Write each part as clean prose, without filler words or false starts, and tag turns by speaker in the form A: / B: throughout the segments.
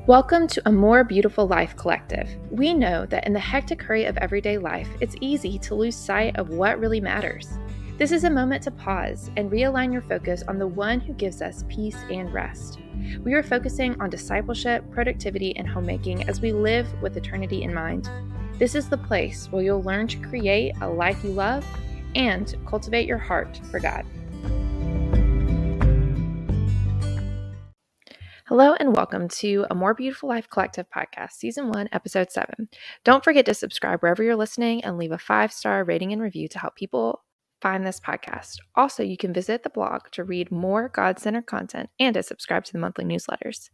A: Welcome to A More Beautiful Life Collective. We know that in the hectic hurry of everyday life, it's easy to lose sight of what really matters. This is a moment to pause and realign your focus on the one who gives us peace and rest. We are focusing on discipleship, productivity, and homemaking as we live with eternity in mind. This is the place where you'll learn to create a life you love and cultivate your heart for God. Hello and welcome to A More Beautiful Life Collective podcast, Season 1, Episode 7. Don't forget to subscribe wherever you're listening and leave a 5-star rating and review to help people find this podcast. Also, you can visit the blog to read more God-centered content and to subscribe to the monthly newsletters.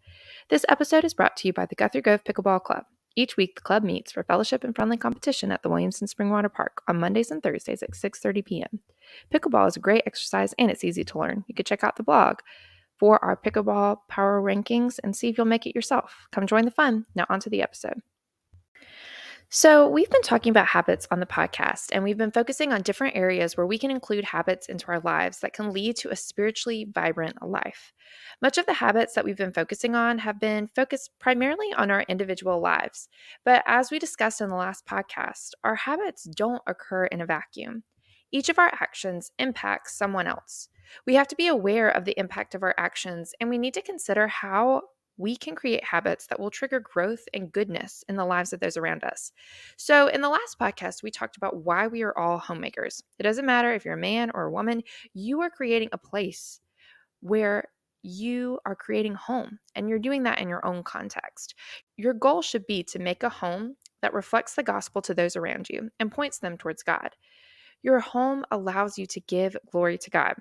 A: This episode is brought to you by the Guthrie Grove Pickleball Club. Each week, the club meets for fellowship and friendly competition at the Williamson Springwater Park on Mondays and Thursdays at 6:30 p.m. Pickleball is a great exercise and it's easy to learn. You can check out the blog for our pickleball power rankings and see if you'll make it yourself. Come join the fun. Now on to the episode. So we've been talking about habits on the podcast, and we've been focusing on different areas where we can include habits into our lives that can lead to a spiritually vibrant life. Much of the habits that we've been focusing on have been focused primarily on our individual lives. But as we discussed in the last podcast, our habits don't occur in a vacuum. Each of our actions impacts someone else. We have to be aware of the impact of our actions, and we need to consider how we can create habits that will trigger growth and goodness in the lives of those around us. So, in the last podcast, we talked about why we are all homemakers. It doesn't matter if you're a man or a woman, you are creating a place where you are creating home, and you're doing that in your own context. Your goal should be to make a home that reflects the gospel to those around you and points them towards God. Your home allows you to give glory to God.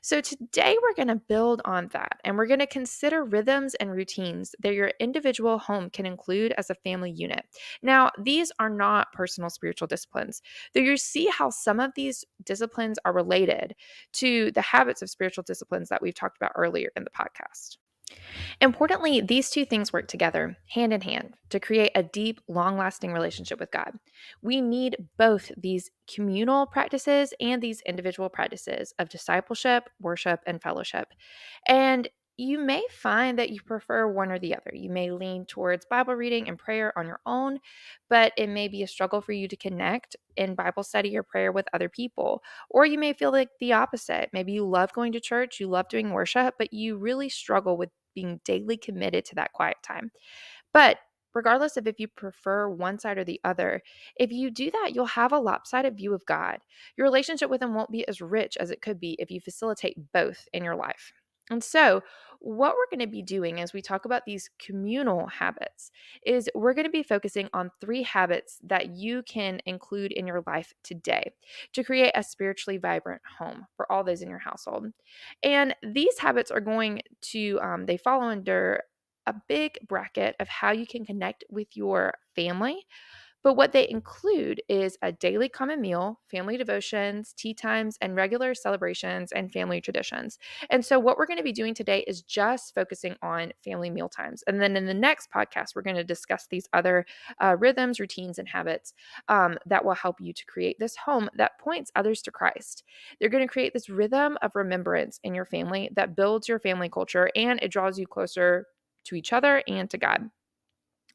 A: So today we're going to build on that, and we're going to consider rhythms and routines that your individual home can include as a family unit. Now, these are not personal spiritual disciplines, though you see how some of these disciplines are related to the habits of spiritual disciplines that we've talked about earlier in the podcast. Importantly, these two things work together, hand in hand, to create a deep, long-lasting relationship with God. We need both these communal practices and these individual practices of discipleship, worship, and fellowship. And you may find that you prefer one or the other. You may lean towards Bible reading and prayer on your own, but it may be a struggle for you to connect in Bible study or prayer with other people. Or you may feel like the opposite. Maybe you love going to church, you love doing worship, but you really struggle with being daily committed to that quiet time. But regardless of if you prefer one side or the other, if you do that, you'll have a lopsided view of God. Your relationship with Him won't be as rich as it could be if you facilitate both in your life. And so, what we're going to be doing as we talk about these communal habits is we're going to be focusing on 3 habits that you can include in your life today to create a spiritually vibrant home for all those in your household. And these habits are going to, they fall under a big bracket of how you can connect with your family. But what they include is a daily common meal, family devotions, tea times, and regular celebrations and family traditions. And so, what we're going to be doing today is just focusing on family meal times. And then in the next podcast, we're going to discuss these other rhythms, routines, and habits that will help you to create this home that points others to Christ. They're going to create this rhythm of remembrance in your family that builds your family culture and it draws you closer to each other and to God.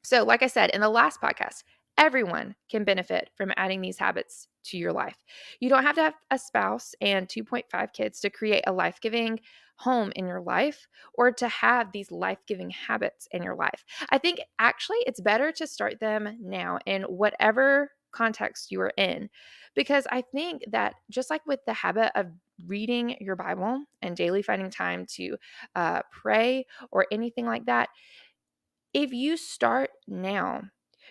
A: So, like I said in the last podcast, everyone can benefit from adding these habits to your life. You don't have to have a spouse and 2.5 kids to create a life giving home in your life or to have these life giving habits in your life. I think actually it's better to start them now in whatever context you are in, because I think that just like with the habit of reading your Bible and daily finding time to pray or anything like that, if you start now,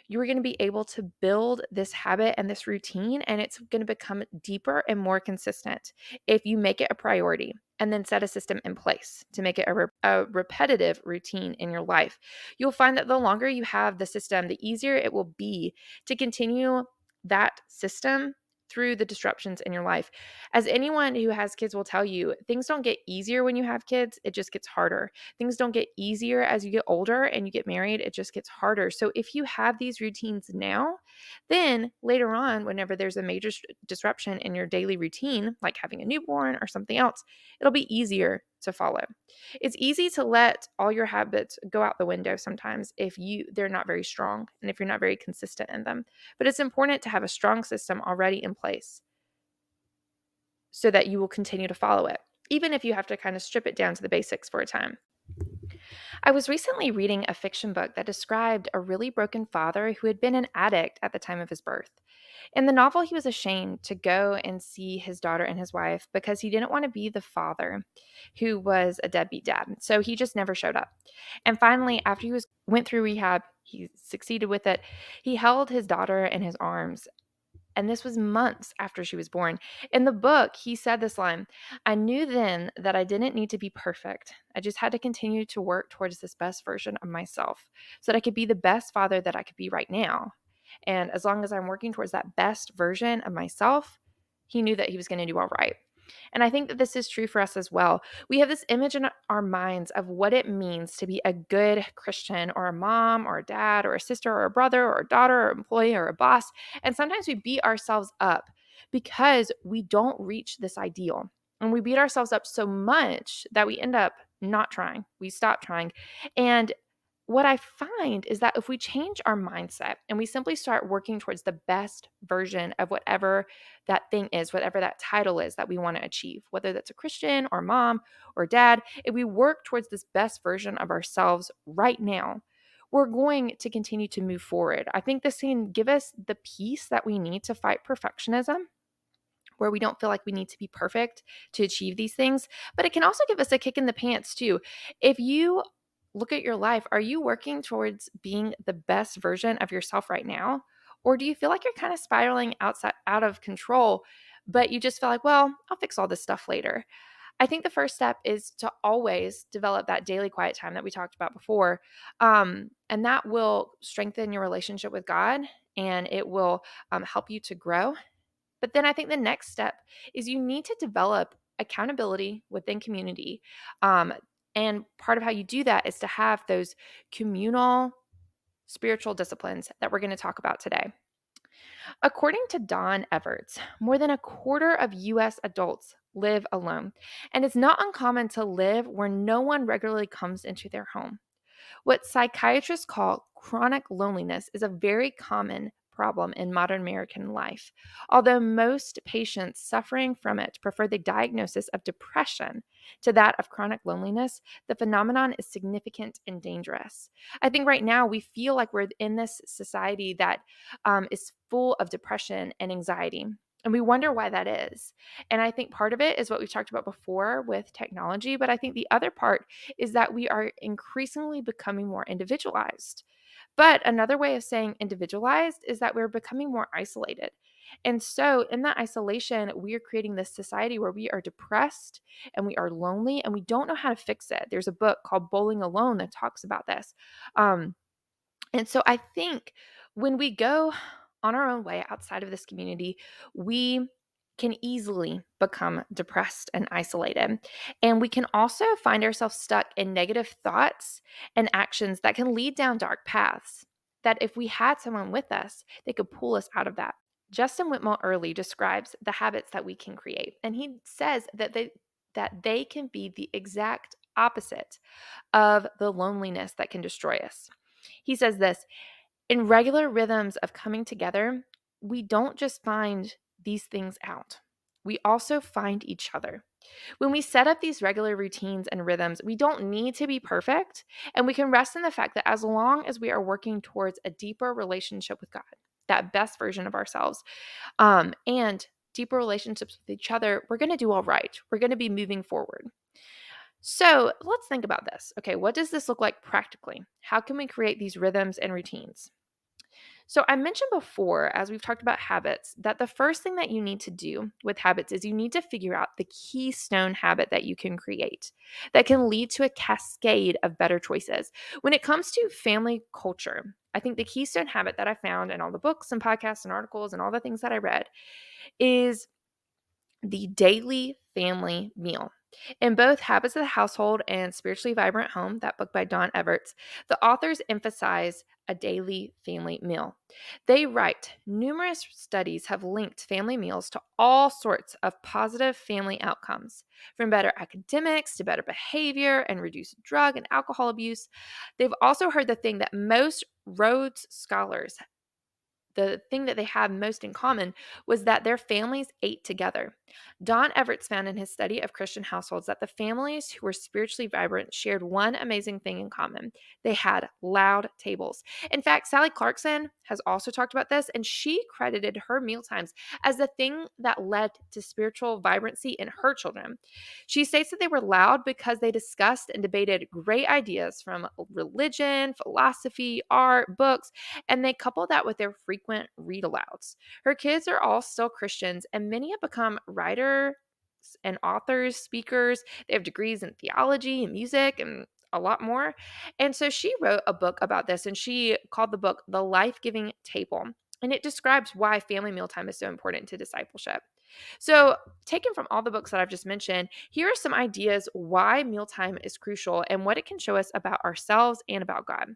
A: you're going to be able to build this habit and this routine, and it's going to become deeper and more consistent if you make it a priority and then set a system in place to make it a repetitive routine in your life. You'll find that the longer you have the system, the easier it will be to continue that system through the disruptions in your life. As anyone who has kids will tell you, things don't get easier when you have kids, it just gets harder. Things don't get easier as you get older and you get married, it just gets harder. So if you have these routines now, then later on, whenever there's a major disruption in your daily routine, like having a newborn or something else, it'll be easier to follow. It's easy to let all your habits go out the window sometimes if they're not very strong and if you're not very consistent in them. But it's important to have a strong system already in place so that you will continue to follow it, even if you have to kind of strip it down to the basics for a time. I was recently reading a fiction book that described a really broken father who had been an addict at the time of his birth. In the novel, he was ashamed to go and see his daughter and his wife because he didn't want to be the father who was a deadbeat dad. So he just never showed up. And finally, after went through rehab, he succeeded with it. He held his daughter in his arms, and this was months after she was born. In the book, he said this line: "I knew then that I didn't need to be perfect. I just had to continue to work towards this best version of myself so that I could be the best father that I could be right now. And as long as I'm working towards that best version of myself," he knew that he was going to do all right. And I think that this is true for us as well. We have this image in our minds of what it means to be a good Christian, or a mom or a dad or a sister or a brother or a daughter or employee or a boss. And sometimes we beat ourselves up because we don't reach this ideal. And we beat ourselves up so much that we end up not trying. We stop trying. And what I find is that if we change our mindset and we simply start working towards the best version of whatever that thing is, whatever that title is that we want to achieve, whether that's a Christian or mom or dad, if we work towards this best version of ourselves right now, we're going to continue to move forward. I think this can give us the peace that we need to fight perfectionism, where we don't feel like we need to be perfect to achieve these things. But it can also give us a kick in the pants too. If you look at your life, are you working towards being the best version of yourself right now? Or do you feel like you're kind of spiraling out of control, but you just feel like, well, I'll fix all this stuff later? I think the first step is to always develop that daily quiet time that we talked about before. And that will strengthen your relationship with God, and it will help you to grow. But then I think the next step is you need to develop accountability within community. Um, and part of how you do that is to have those communal spiritual disciplines that we're going to talk about today. According to Don Everts, more than a quarter of US adults live alone, and it's not uncommon to live where no one regularly comes into their home. What psychiatrists call chronic loneliness is a very common problem in modern American life. Although most patients suffering from it prefer the diagnosis of depression to that of chronic loneliness, the phenomenon is significant and dangerous. I think right now we feel like we're in this society that is full of depression and anxiety. And we wonder why that is. And I think part of it is what we've talked about before with technology. But I think the other part is that we are increasingly becoming more individualized. But another way of saying individualized is that we're becoming more isolated. And so, in that isolation, we are creating this society where we are depressed and we are lonely and we don't know how to fix it. There's a book called Bowling Alone that talks about this. And so, I think when we go on our own way outside of this community, we can easily become depressed and isolated. And we can also find ourselves stuck in negative thoughts and actions that can lead down dark paths. That if we had someone with us, they could pull us out of that. Justin Whitmore Early describes the habits that we can create, and he says that they can be the exact opposite of the loneliness that can destroy us. He says this: in regular rhythms of coming together, we don't just find these things out, we also find each other. When we set up these regular routines and rhythms, we don't need to be perfect, and we can rest in the fact that as long as we are working towards a deeper relationship with God, that best version of ourselves, and deeper relationships with each other, we're going to do all right. We're going to be moving forward. So let's think about this. Okay, what does this look like practically? How can we create these rhythms and routines? So, I mentioned before, as we've talked about habits, that the first thing that you need to do with habits is you need to figure out the keystone habit that you can create that can lead to a cascade of better choices. When it comes to family culture, I think the keystone habit that I found in all the books and podcasts and articles and all the things that I read is the daily family meal. In both Habits of the Household and Spiritually Vibrant Home, that book by Don Everts, the authors emphasize a daily family meal. They write, numerous studies have linked family meals to all sorts of positive family outcomes, from better academics to better behavior and reduced drug and alcohol abuse. They've also heard the thing that most Rhodes scholars, the thing that they have most in common was that their families ate together. Don Everts found in his study of Christian households that the families who were spiritually vibrant shared one amazing thing in common. They had loud tables. In fact, Sally Clarkson has also talked about this, and she credited her mealtimes as the thing that led to spiritual vibrancy in her children. She states that they were loud because they discussed and debated great ideas from religion, philosophy, art, books, and they couple that with their frequent read alouds. Her kids are all still Christians, and many have become writers and authors, speakers. They have degrees in theology and music and a lot more. And so she wrote a book about this, and she called the book The Life Giving Table. And it describes why family mealtime is so important to discipleship. So, taken from all the books that I've just mentioned, here are some ideas why mealtime is crucial and what it can show us about ourselves and about God.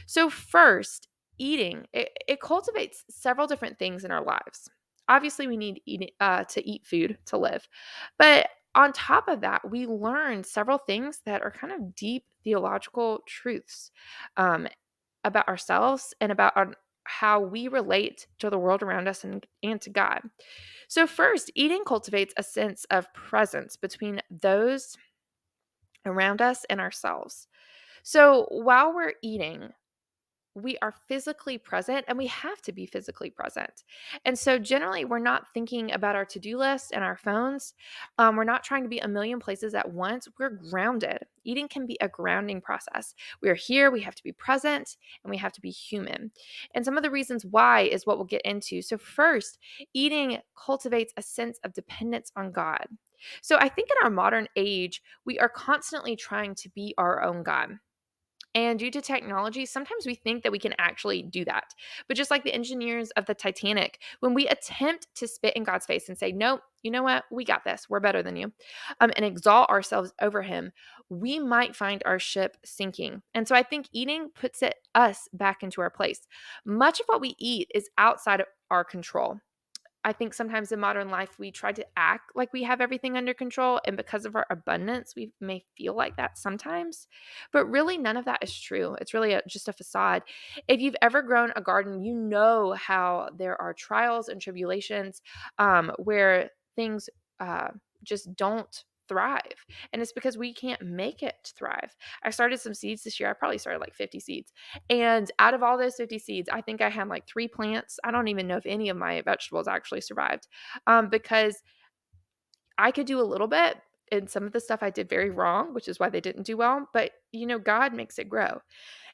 A: So, first, eating, it cultivates several different things in our lives. Obviously, we need to eat food to live. But on top of that, we learn several things that are kind of deep theological truths um, about ourselves and about how we relate to the world around us and to God. So, first, eating cultivates a sense of presence between those around us and ourselves. So, while we're eating, we are physically present and we have to be physically present. And so, generally, we're not thinking about our to do list and our phones. We're not trying to be a million places at once. We're grounded. Eating can be a grounding process. We're here, we have to be present, and we have to be human. And some of the reasons why is what we'll get into. So, first, eating cultivates a sense of dependence on God. So, I think in our modern age, we are constantly trying to be our own God. And due to technology, sometimes we think that we can actually do that. But just like the engineers of the Titanic, when we attempt to spit in God's face and say, "No, you know what? We got this. We're better than you," and exalt ourselves over Him, we might find our ship sinking. And so I think eating puts us back into our place. Much of what we eat is outside of our control. I think sometimes in modern life, we try to act like we have everything under control. And because of our abundance, we may feel like that sometimes. But really, none of that is true. It's really just a facade. If you've ever grown a garden, you know how there are trials and tribulations where things uh, just don't thrive. And it's because we can't make it thrive. I started some seeds this year. I probably started like 50 seeds. And out of all those 50 seeds, I think I had like 3 plants. I don't even know if any of my vegetables actually survived because I could do a little bit. And some of the stuff I did very wrong, which is why they didn't do well. But, God makes it grow.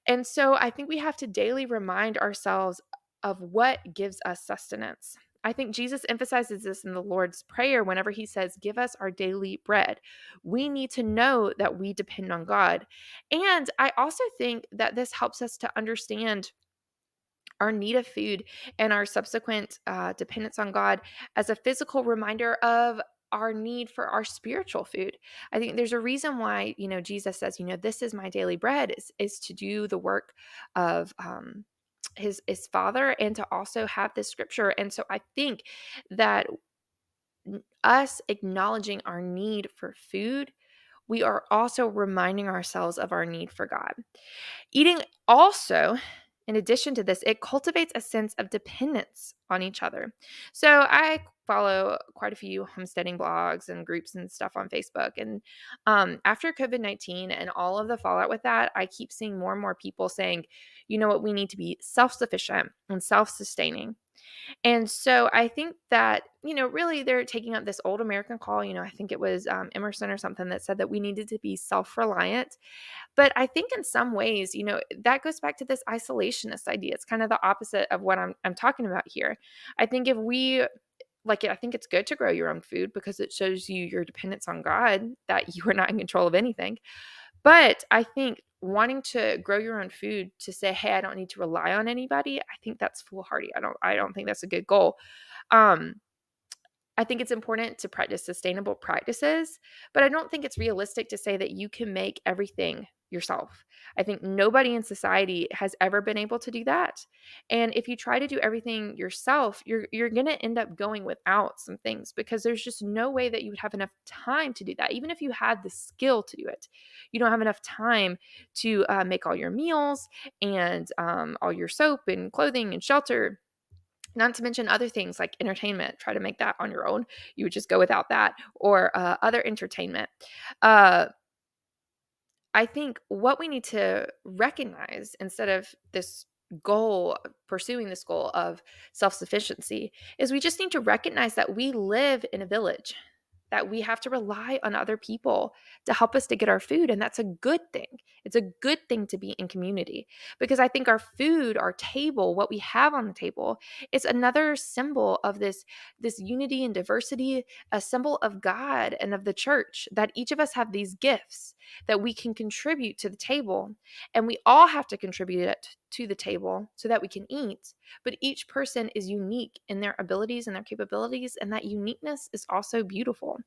A: And so I think we have to daily remind ourselves of what gives us sustenance. I think Jesus emphasizes this in the Lord's Prayer whenever he says, "Give us our daily bread." We need to know that we depend on God. And I also think that this helps us to understand our need of food and our subsequent dependence on God as a physical reminder of our need for our spiritual food. I think there's a reason why, Jesus says, "This is my daily bread," is to do the work of his father and to also have this scripture. And so I think that us acknowledging our need for food, we are also reminding ourselves of our need for God. Eating also, in addition to this, it cultivates a sense of dependence on each other. So I follow quite a few homesteading blogs and groups and stuff on Facebook. And after COVID-19 and all of the fallout with that, I keep seeing more and more people saying, "You know what, we need to be self-sufficient and self-sustaining." And so I think that, really they're taking up this old American call. I think it was Emerson or something that said that we needed to be self-reliant. But I think in some ways, that goes back to this isolationist idea. It's kind of the opposite of what I'm talking about here. I think if we like it, I think it's good to grow your own food because it shows you your dependence on God, that you are not in control of anything. But I think wanting to grow your own food to say, "Hey, I don't need to rely on anybody," I think that's foolhardy. I don't think that's a good goal. Um, I think it's important to practice sustainable practices, but I don't think it's realistic to say that you can make everything yourself. I think nobody in society has ever been able to do that. And if you try to do everything yourself, you're going to end up going without some things because there's just no way that you would have enough time to do that. Even if you had the skill to do it, you don't have enough time to make all your meals and all your soap and clothing and shelter, not to mention other things like entertainment. Try to make that on your own. You would just go without that, or other entertainment. Uh, I think what we need to recognize instead of this goal, pursuing this goal of self sufficiency, is we just need to recognize that we live in a village, that we have to rely on other people to help us to get our food. And that's a good thing. It's a good thing to be in community because I think our food, our table, what we have on the table, is another symbol of this unity and diversity, a symbol of God and of the church, that each of us have these gifts that we can contribute to the table. And we all have to contribute it to the table so that we can eat. But each person is unique in their abilities and their capabilities. And that uniqueness is also beautiful.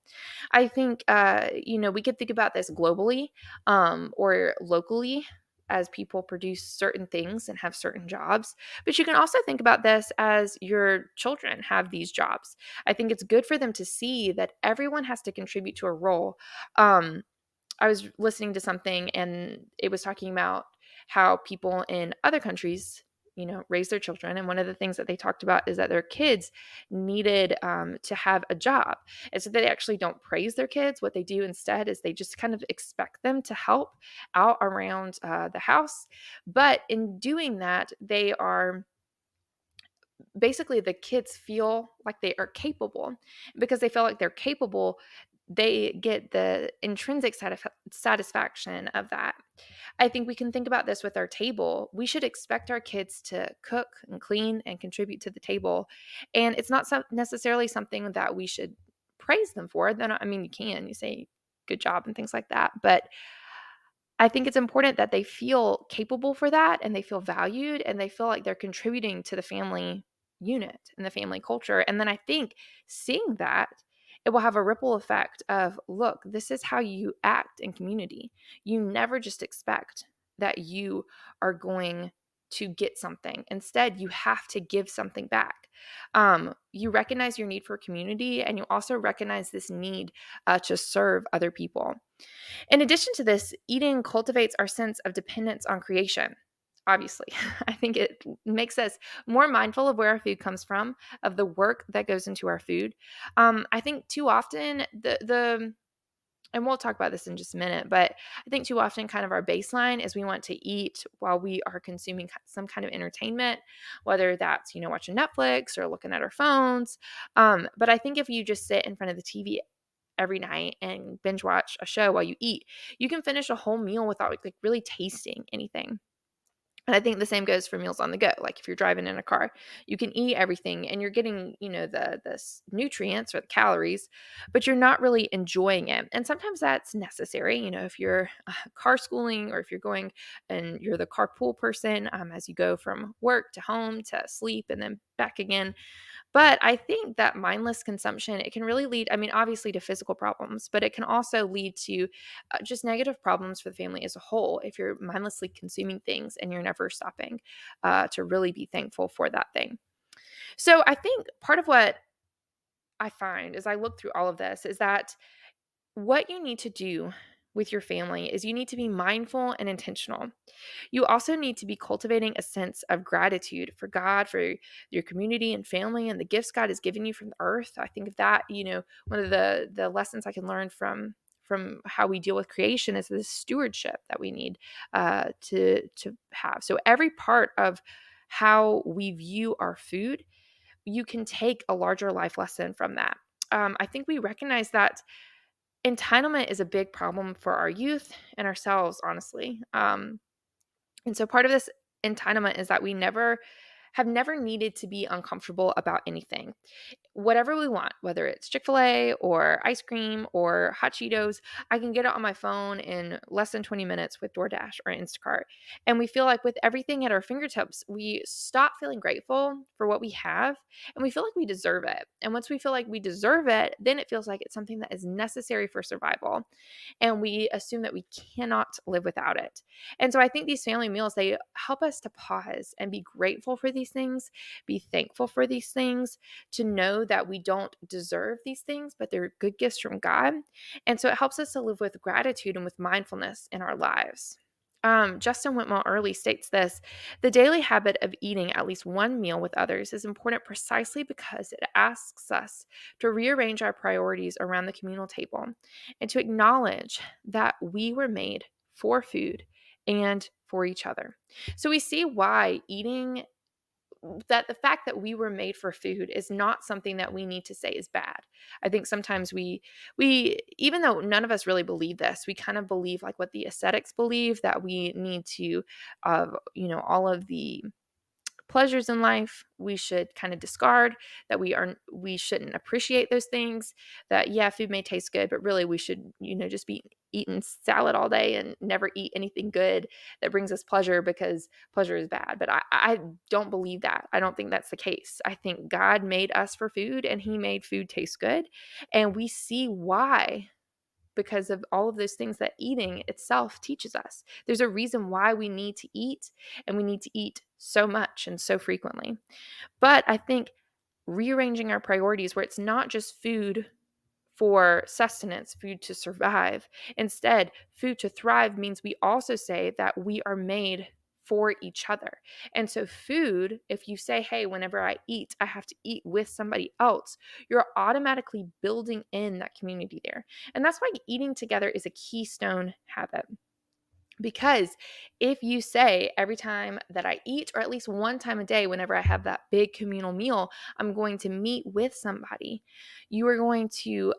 A: I think, we could think about this globally or locally as people produce certain things and have certain jobs. But you can also think about this as your children have these jobs. I think it's good for them to see that everyone has to contribute to a role. I was listening to something and it was talking about how people in other countries, raise their children. And one of the things that they talked about is that their kids needed to have a job. And so they actually don't praise their kids. What they do instead is they just kind of expect them to help out around the house. But in doing that, they are basically, the kids feel like they are capable. Because they feel like they're capable, they get the intrinsic satisfaction of that. I think we can think about this with our table. We should expect our kids to cook and clean and contribute to the table. And it's not necessarily something that we should praise them for. Then, I mean, you say good job and things like that. But I think it's important that they feel capable for that and they feel valued and they feel like they're contributing to the family unit and the family culture. And then I think seeing that, it will have a ripple effect of, look, this is how you act in community. You never just expect that you are going to get something. Instead, you have to give something back. You recognize your need for community and you also recognize this need to serve other people. In addition to this, eating cultivates our sense of dependence on creation. Obviously, I think it makes us more mindful of where our food comes from, of the work that goes into our food. I think too often and we'll talk about this in just a minute, but I think too often kind of our baseline is we want to eat while we are consuming some kind of entertainment, whether that's, watching Netflix or looking at our phones. But I think if you just sit in front of the TV every night and binge watch a show while you eat, you can finish a whole meal without like really tasting anything. And I think the same goes for meals on the go. Like if you're driving in a car, you can eat everything and you're getting, the nutrients or the calories, but you're not really enjoying it. And sometimes that's necessary. If you're car schooling or if you're going and you're the carpool person as you go from work to home to sleep and then back again. But I think that mindless consumption, it can really lead, I mean, obviously to physical problems, but it can also lead to just negative problems for the family as a whole if you're mindlessly consuming things and you're never stopping to really be thankful for that thing. So I think part of what I find as I look through all of this is that what you need to do with your family is you need to be mindful and intentional. You also need to be cultivating a sense of gratitude for God, for your community and family, and the gifts God has given you from the earth. I think of that, one of the lessons I can learn from how we deal with creation is the stewardship that we need to have. So every part of how we view our food, you can take a larger life lesson from that. I think we recognize that entitlement is a big problem for our youth and ourselves, honestly. And so part of this entitlement is that we never have never needed to be uncomfortable about anything. Whatever we want, whether it's Chick-fil-A or ice cream or hot Cheetos, I can get it on my phone in less than 20 minutes with DoorDash or Instacart. And we feel like with everything at our fingertips, we stop feeling grateful for what we have and we feel like we deserve it. And once we feel like we deserve it, then it feels like it's something that is necessary for survival. And we assume that we cannot live without it. And so I think these family meals, they help us to pause and be grateful for these things, be thankful for these things, to know that we don't deserve these things, but they're good gifts from God. And so it helps us to live with gratitude and with mindfulness in our lives. Justin Whitmore Early states this: the daily habit of eating at least one meal with others is important precisely because it asks us to rearrange our priorities around the communal table and to acknowledge that we were made for food and for each other. So we see why eating, that the fact that we were made for food is not something that we need to say is bad. I think sometimes we even though none of us really believe this, we kind of believe like what the ascetics believe, that we need to all of the pleasures in life we should kind of discard, that we shouldn't appreciate those things, that yeah, food may taste good, but really we should just be eating salad all day and never eat anything good that brings us pleasure, because pleasure is bad. But I don't believe that. I don't think that's the case. I think God made us for food and he made food taste good, and we see why, because of all of those things that eating itself teaches us. There's a reason why we need to eat, and we need to eat so much and so frequently. But I think rearranging our priorities where it's not just food for sustenance, food to survive. Instead, food to thrive means we also say that we are made for each other. And so, food, if you say, hey, whenever I eat, I have to eat with somebody else, you're automatically building in that community there. And that's why eating together is a keystone habit. Because if you say every time that I eat, or at least one time a day, whenever I have that big communal meal, I'm going to meet with somebody, you are going to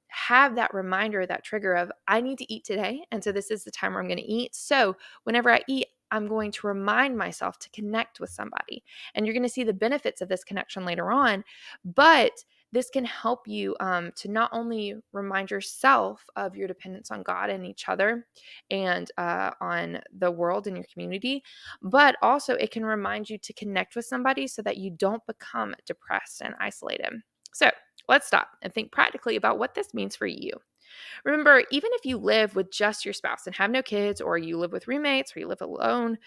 A: have that reminder, that trigger of, I need to eat today. And so this is the time where I'm going to eat. So whenever I eat, I'm going to remind myself to connect with somebody. And you're going to see the benefits of this connection later on. But this can help you to not only remind yourself of your dependence on God and each other, and on the world and your community, but also it can remind you to connect with somebody so that you don't become depressed and isolated. So let's stop and think practically about what this means for you. Remember, even if you live with just your spouse and have no kids, or you live with roommates, or you live alone,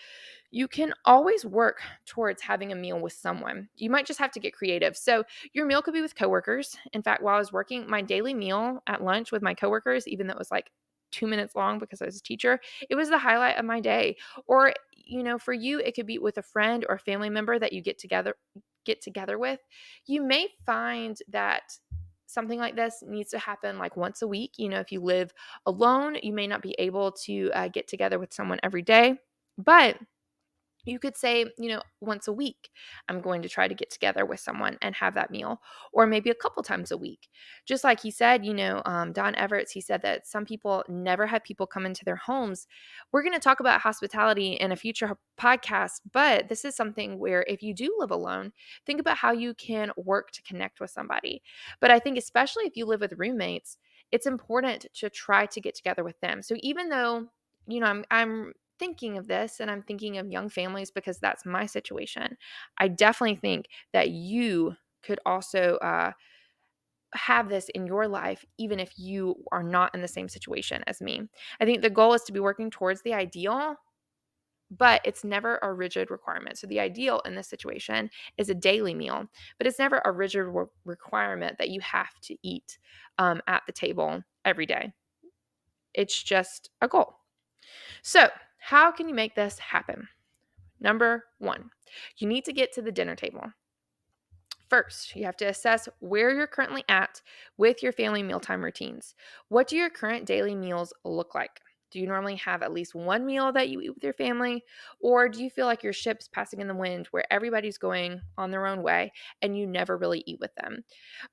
A: you can always work towards having a meal with someone. You might just have to get creative. So your meal could be with coworkers. In fact, while I was working, my daily meal at lunch with my coworkers, even though it was like 2 minutes long because I was a teacher, it was the highlight of my day. Or, for you, it could be with a friend or a family member that you get together with. You may find that something like this needs to happen like once a week. If you live alone, you may not be able to get together with someone every day, but you could say, once a week, I'm going to try to get together with someone and have that meal, or maybe a couple times a week. Just like he said, Don Everts, he said that some people never have people come into their homes. We're going to talk about hospitality in a future podcast, but this is something where if you do live alone, think about how you can work to connect with somebody. But I think especially if you live with roommates, it's important to try to get together with them. So even though, I'm thinking of this and I'm thinking of young families because that's my situation, I definitely think that you could also have this in your life, even if you are not in the same situation as me. I think the goal is to be working towards the ideal, but it's never a rigid requirement. So the ideal in this situation is a daily meal, but it's never a rigid requirement that you have to eat at the table every day. It's just a goal. So, how can you make this happen? Number one, you need to get to the dinner table. First, you have to assess where you're currently at with your family mealtime routines. What do your current daily meals look like? Do you normally have at least one meal that you eat with your family? Or do you feel like your ship's passing in the wind where everybody's going on their own way and you never really eat with them?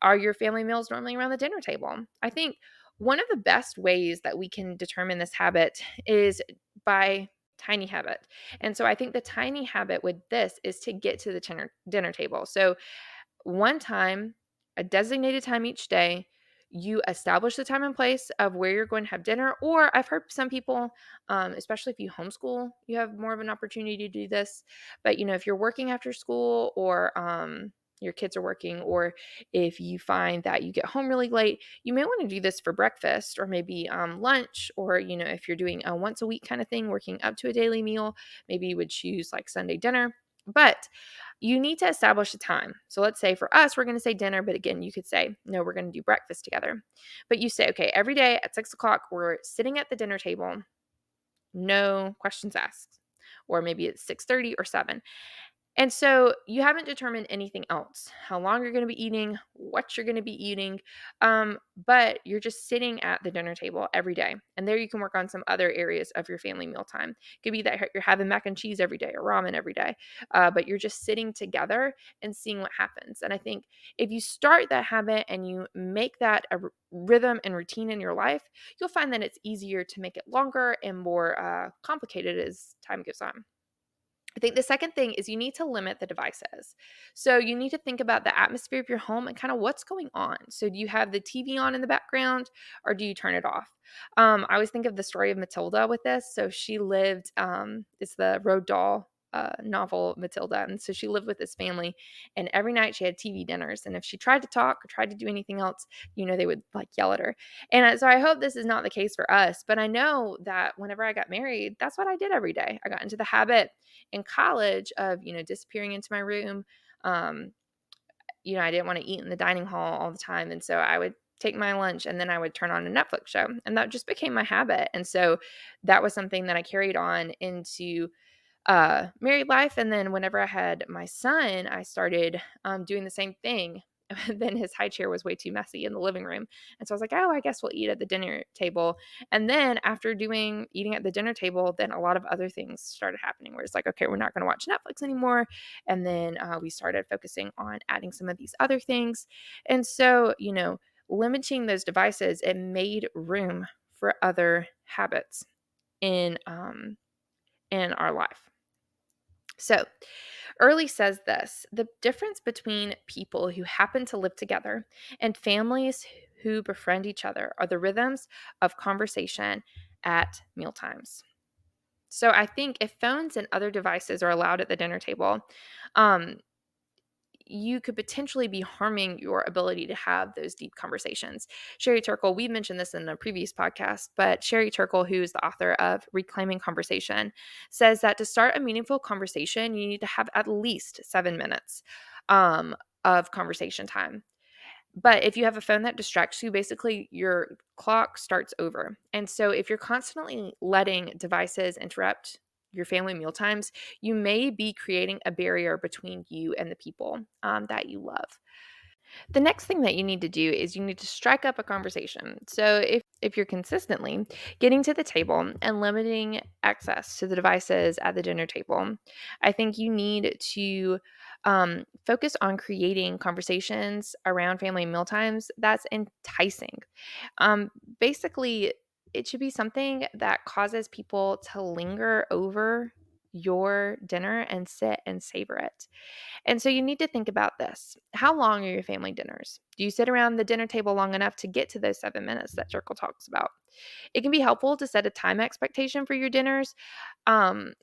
A: Are your family meals normally around the dinner table? I think one of the best ways that we can determine this habit is by Tiny habit. And so I think the tiny habit with this is to get to the dinner table. So one time, a designated time each day. You establish the time and place of where you're going to have dinner. Or I've heard some people, especially if you homeschool, you have more of an opportunity to do this. But if you're working after school, or your kids are working, or if you find that you get home really late, you may want to do this for breakfast, or maybe lunch, or if you're doing a once a week kind of thing, working up to a daily meal, maybe you would choose like Sunday dinner. But you need to establish a time. So let's say for us, we're going to say dinner, but again, you could say, no, we're going to do breakfast together. But you say, okay, every day at 6 o'clock, we're sitting at the dinner table, no questions asked. Or maybe it's 6:30 or 7. And so you haven't determined anything else, how long you're going to be eating, what you're going to be eating, but you're just sitting at the dinner table every day. And there you can work on some other areas of your family mealtime. It could be that you're having mac and cheese every day or ramen every day, but you're just sitting together and seeing what happens. And I think if you start that habit and you make that a rhythm and routine in your life, you'll find that it's easier to make it longer and more complicated as time goes on. I think the second thing is you need to limit the devices. So you need to think about the atmosphere of your home and kind of what's going on. So do you have the TV on in the background, or do you turn it off? I always think of the story of Matilda with this. So she lived, it's the Roald Dahl novel Matilda. And so she lived with this family, and every night she had TV dinners. And if she tried to talk or tried to do anything else, they would like yell at her. And so I hope this is not the case for us, but I know that whenever I got married, that's what I did every day. I got into the habit in college of, disappearing into my room. Um, I didn't want to eat in the dining hall all the time. And so I would take my lunch and then I would turn on a Netflix show. And that just became my habit. And so that was something that I carried on into married life. And then whenever I had my son, I started doing the same thing. Then his high chair was way too messy in the living room. And so I was like, oh, I guess we'll eat at the dinner table. And then after eating at the dinner table, then a lot of other things started happening where it's like, okay, we're not going to watch Netflix anymore. And then we started focusing on adding some of these other things. And so, limiting those devices, it made room for other habits in our life. So, Early says this: the difference between people who happen to live together and families who befriend each other are the rhythms of conversation at mealtimes. So, I think if phones and other devices are allowed at the dinner table, um, you could potentially be harming your ability to have those deep conversations. Sherry Turkle, we mentioned this in a previous podcast, but Sherry Turkle, who is the author of Reclaiming Conversation, says that to start a meaningful conversation, you need to have at least 7 minutes of conversation time. But if you have a phone that distracts you, basically your clock starts over. And so if you're constantly letting devices interrupt your family meal times, you may be creating a barrier between you and the people that you love. The next thing that you need to do is you need to strike up a conversation. So if you're consistently getting to the table and limiting access to the devices at the dinner table, I think you need to focus on creating conversations around family meal times that's enticing. Um, Basically, it should be something that causes people to linger over your dinner and sit and savor it. And so you need to think about this. How long are your family dinners? Do you sit around the dinner table long enough to get to those 7 minutes that Circle talks about? It can be helpful to set a time expectation for your dinners. Um,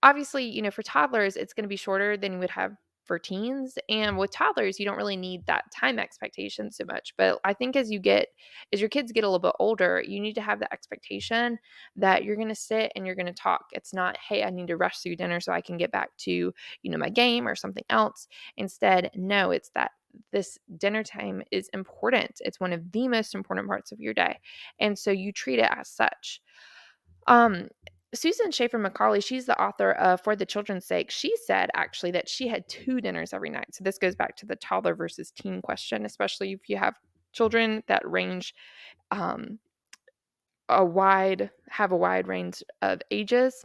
A: Obviously, for toddlers, it's going to be shorter than you would have for teens. And with toddlers, you don't really need that time expectation so much. But I think as your kids get a little bit older, you need to have the expectation that you're going to sit and you're going to talk. It's not, hey, I need to rush through dinner so I can get back to, my game or something else. Instead, no, it's that this dinner time is important. It's one of the most important parts of your day. And so you treat it as such. Um, Susan Schaefer McCauley, she's the author of For the Children's Sake. She said actually that she had 2 dinners every night. So this goes back to the toddler versus teen question, especially if you have children that range um, have a wide range of ages.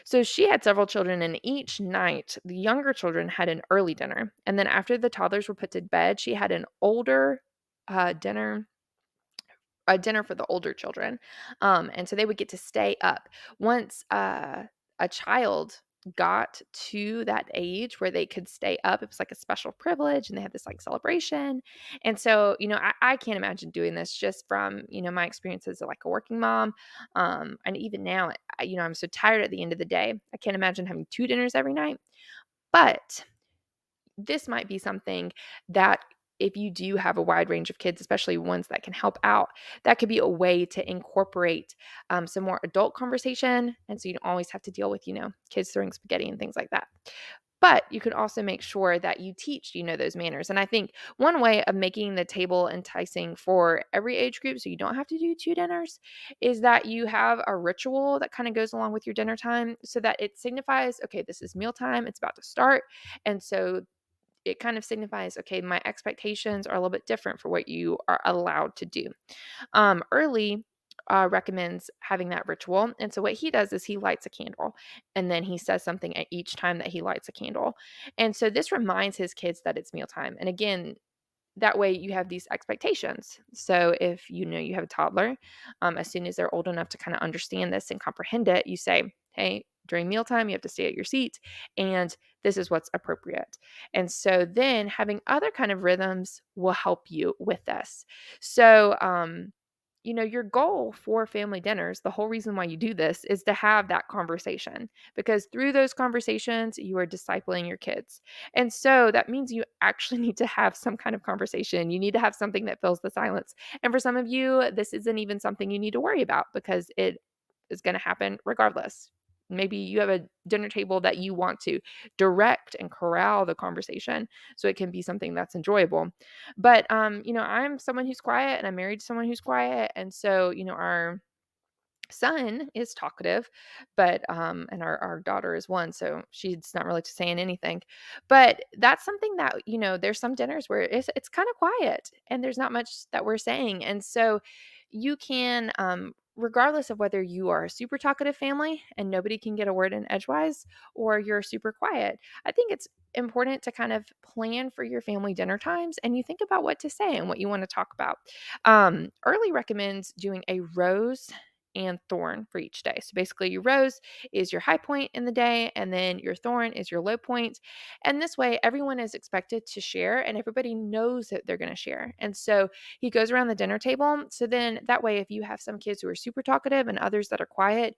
A: So she had several children, and each night the younger children had an early dinner, and then after the toddlers were put to bed, she had an older dinner a dinner for the older children. And so they would get to stay up. Once a child got to that age where they could stay up, it was like a special privilege and they had this like celebration. And so, I can't imagine doing this just from, my experience as like a working mom. And even now, I'm so tired at the end of the day. I can't imagine having two dinners every night. But this might be something that if you do have a wide range of kids, especially ones that can help out, that could be a way to incorporate some more adult conversation. And so you don't always have to deal with, kids throwing spaghetti and things like that. But you could also make sure that you teach, those manners. And I think one way of making the table enticing for every age group, so you don't have to do two dinners, is that you have a ritual that kind of goes along with your dinner time so that it signifies, okay, this is mealtime, it's about to start. And so it kind of signifies, okay, my expectations are a little bit different for what you are allowed to do. Early recommends having that ritual. And so what he does is he lights a candle and then he says something at each time that he lights a candle. And so this reminds his kids that it's mealtime. And again, that way you have these expectations. So if you have a toddler, as soon as they're old enough to kind of understand this and comprehend it, you say, hey, during mealtime, you have to stay at your seat and this is what's appropriate. And so then having other kind of rhythms will help you with this. So, your goal for family dinners, the whole reason why you do this is to have that conversation because through those conversations, you are discipling your kids. And so that means you actually need to have some kind of conversation. You need to have something that fills the silence. And for some of you, this isn't even something you need to worry about because it is going to happen regardless. Maybe you have a dinner table that you want to direct and corral the conversation so it can be something that's enjoyable. But I'm someone who's quiet and I'm married to someone who's quiet. And so, our son is talkative, but and our daughter is one, so she's not really saying anything. But that's something that, there's some dinners where it's kind of quiet and there's not much that we're saying. And so you can regardless of whether you are a super talkative family and nobody can get a word in edgewise or you're super quiet, I think it's important to kind of plan for your family dinner times and you think about what to say and what you want to talk about. Early recommends doing a rose and thorn for each day. So basically, your rose is your high point in the day, and then your thorn is your low point. And this way, everyone is expected to share, and everybody knows that they're going to share. And so he goes around the dinner table. So then that way, if you have some kids who are super talkative and others that are quiet,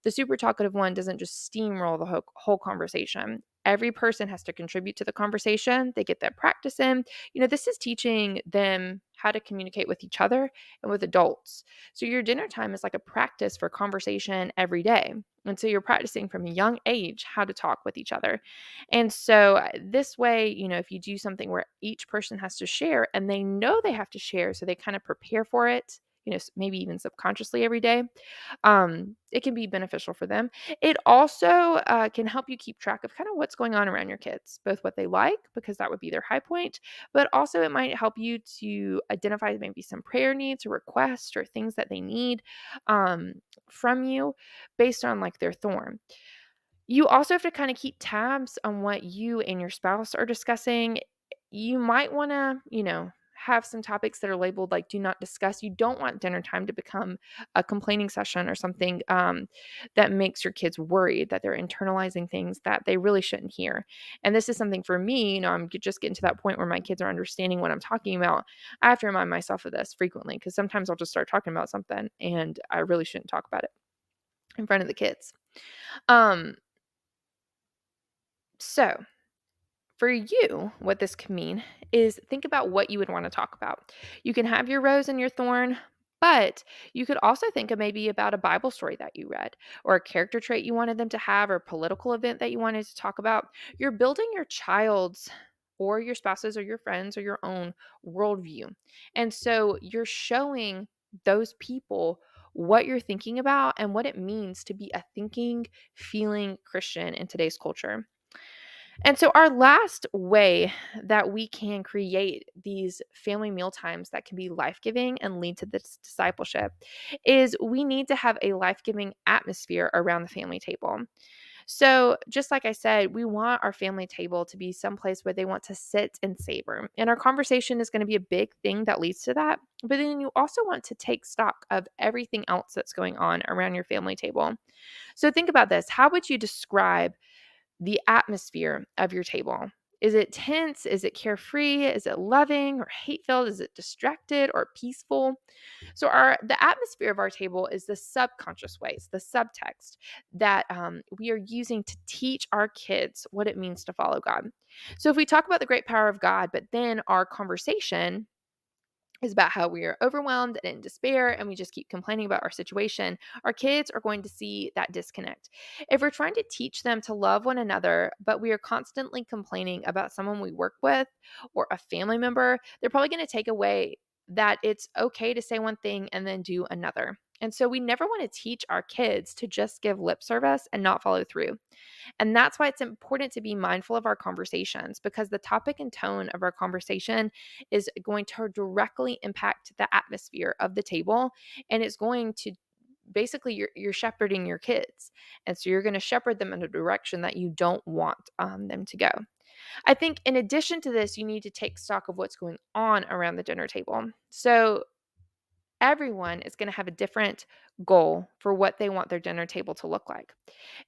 A: the super talkative one doesn't just steamroll the whole conversation. Every person has to contribute to the conversation. They get that practice in. This is teaching them how to communicate with each other and with adults. So your dinner time is like a practice for conversation every day. And so you're practicing from a young age how to talk with each other. And so this way, if you do something where each person has to share and they know they have to share, so they kind of prepare for it, maybe even subconsciously every day, it can be beneficial for them. It also can help you keep track of kind of what's going on around your kids, both what they like, because that would be their high point, but also it might help you to identify maybe some prayer needs or requests or things that they need um, from you based on like their thorn. You also have to kind of keep tabs on what you and your spouse are discussing. You might want to, have some topics that are labeled like do not discuss. You don't want dinner time to become a complaining session or something that makes your kids worried that they're internalizing things that they really shouldn't hear. And this is something for me, I'm just getting to that point where my kids are understanding what I'm talking about. I have to remind myself of this frequently because sometimes I'll just start talking about something and I really shouldn't talk about it in front of the kids. Um, so for you, what this could mean is think about what you would want to talk about. You can have your rose and your thorn, but you could also think of maybe about a Bible story that you read, or a character trait you wanted them to have, or a political event that you wanted to talk about. You're building your child's or your spouse's or your friends or your own worldview. And so you're showing those people what you're thinking about and what it means to be a thinking, feeling Christian in today's culture. And so, our last way that we can create these family meal times that can be life giving and lead to this discipleship is we need to have a life giving atmosphere around the family table. So, just like I said, we want our family table to be someplace where they want to sit and savor. And our conversation is going to be a big thing that leads to that. But then you also want to take stock of everything else that's going on around your family table. So, think about this. How would you describe the atmosphere of your table? Is it tense? Is it carefree? Is it loving or hate filled? Is it distracted or peaceful? So the atmosphere of our table is the subconscious ways, the subtext that we are using to teach our kids what it means to follow God. So if we talk about the great power of God, but then our conversation is about how we are overwhelmed and in despair and we just keep complaining about our situation, our kids are going to see that disconnect. If we're trying to teach them to love one another, but we are constantly complaining about someone we work with or a family member, they're probably going to take away that it's okay to say one thing and then do another. And so we never want to teach our kids to just give lip service and not follow through. And that's why it's important to be mindful of our conversations, because the topic and tone of our conversation is going to directly impact the atmosphere of the table. And it's going to basically, you're shepherding your kids. And so you're going to shepherd them in a direction that you don't want them to go. I think in addition to this, you need to take stock of what's going on around the dinner table. So everyone is going to have a different goal for what they want their dinner table to look like.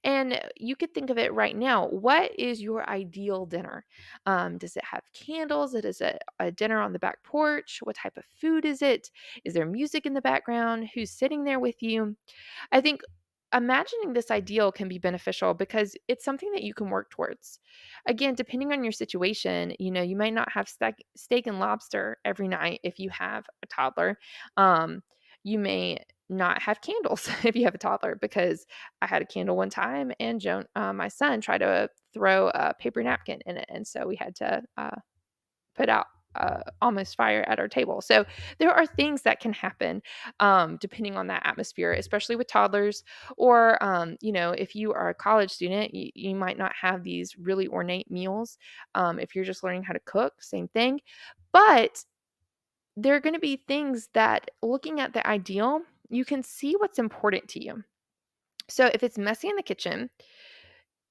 A: And you could think of it right now. What is your ideal dinner? Does it have candles? Is it a dinner on the back porch? What type of food is it? Is there music in the background? Who's sitting there with you? I think imagining this ideal can be beneficial because it's something that you can work towards. Again, depending on your situation, you might not have steak and lobster every night if you have a toddler. You may not have candles if you have a toddler, because I had a candle one time and my son, tried to throw a paper napkin in it. And so we had to put out almost fire at our table. So there are things that can happen depending on that atmosphere, especially with toddlers. Or, if you are a college student, you might not have these really ornate meals. If you're just learning how to cook, same thing. But there are going to be things that, looking at the ideal, you can see what's important to you. So if it's messy in the kitchen,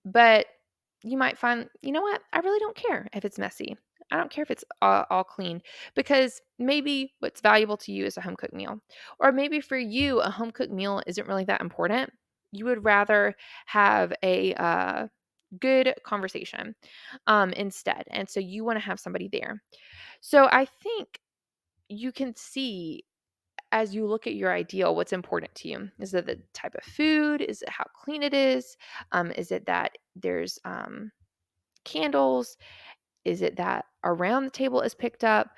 A: but you might find, you know what? I really don't care if it's messy. I don't care if it's all clean, because maybe what's valuable to you is a home cooked meal. Or maybe for you, a home cooked meal isn't really that important. You would rather have a good conversation instead. And so you want to have somebody there. So I think you can see, as you look at your ideal, what's important to you. Is it the type of food? Is it how clean it is? Is it that there's candles? Is it that around the table is picked up?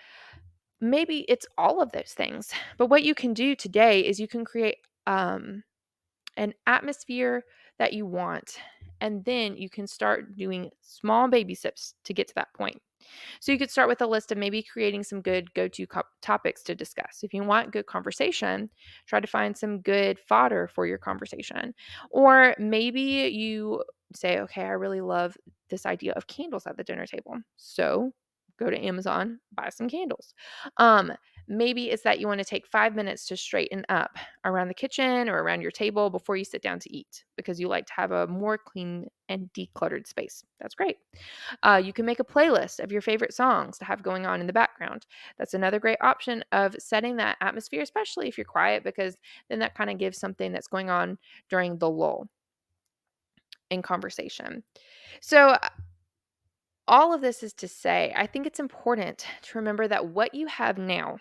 A: Maybe it's all of those things. But what you can do today is you can create an atmosphere that you want. And then you can start doing small baby steps to get to that point. So you could start with a list of maybe creating some good go-to topics to discuss. If you want good conversation, try to find some good fodder for your conversation. Or maybe you say, okay, I really love this idea of candles at the dinner table. So go to Amazon, buy some candles. Um, Maybe it's that you want to take 5 minutes to straighten up around the kitchen or around your table before you sit down to eat, because you like to have a more clean and decluttered space. That's great. You can make a playlist of your favorite songs to have going on in the background. That's another great option of setting that atmosphere, especially if you're quiet, because then that kind of gives something that's going on during the lull in conversation. So, all of this is to say, I think it's important to remember that what you have now,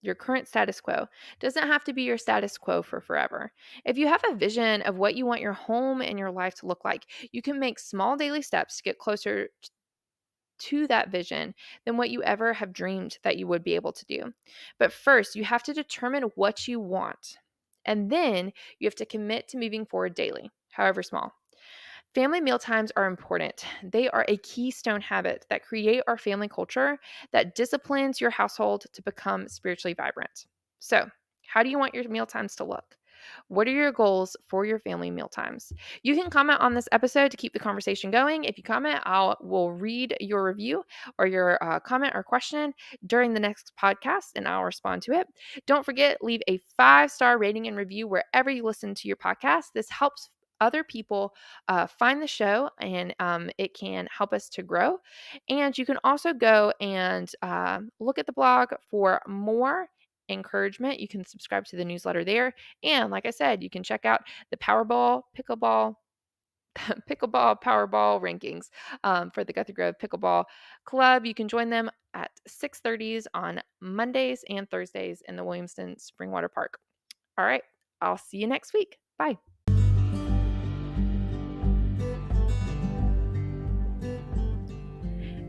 A: your current status quo, doesn't have to be your status quo for forever. If you have a vision of what you want your home and your life to look like, you can make small daily steps to get closer to that vision than what you ever have dreamed that you would be able to do. But first, you have to determine what you want. And then you have to commit to moving forward daily, however small. Family meal times are important. They are a keystone habit that create our family culture that disciplines your household to become spiritually vibrant. So, how do you want your meal times to look? What are your goals for your family meal times? You can comment on this episode to keep the conversation going. If you comment, will read your review or your comment or question during the next podcast, and I'll respond to it. Don't forget, leave a 5-star rating and review wherever you listen to your podcast. This helps other people find the show, and it can help us to grow. And you can also go and look at the blog for more encouragement. You can subscribe to the newsletter there. And like I said, you can check out the pickleball Powerball rankings for the Guthrie Grove Pickleball Club. You can join them at 6:30 on Mondays and Thursdays in the Williamston Springwater Park. All right, I'll see you next week. Bye.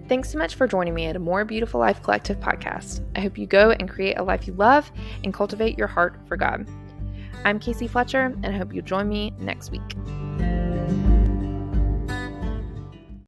A: Thanks so much for joining me at a More Beautiful Life Collective podcast. I hope you go and create a life you love and cultivate your heart for God. I'm Casey Fletcher, and I hope you join me next week.